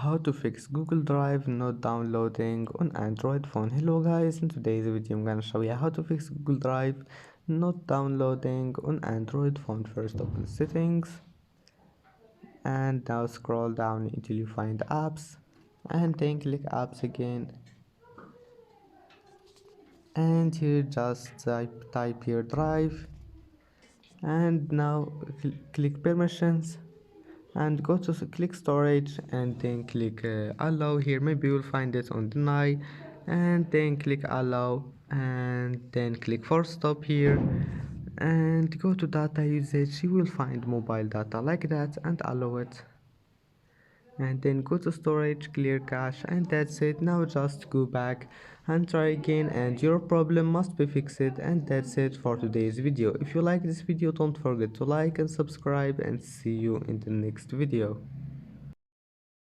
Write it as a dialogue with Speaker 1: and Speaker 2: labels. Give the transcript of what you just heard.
Speaker 1: How to fix Google Drive not downloading on Android phone. Hello guys, in today's video I'm gonna show you how to fix Google Drive not downloading on Android phone. First, open settings and now scroll down until you find apps and then click apps again, and here just type here drive, and now click permissions and go to click storage and then click allow. Here maybe you'll find it on deny, and then click allow and then click force stop here and go to data usage. You will find mobile data like that and allow it, and then go to storage, clear cache, and that's it. Now just go back and try again and your problem must be fixed. And that's it for today's video. If you like this video, don't forget to like and subscribe, and see you in the next video.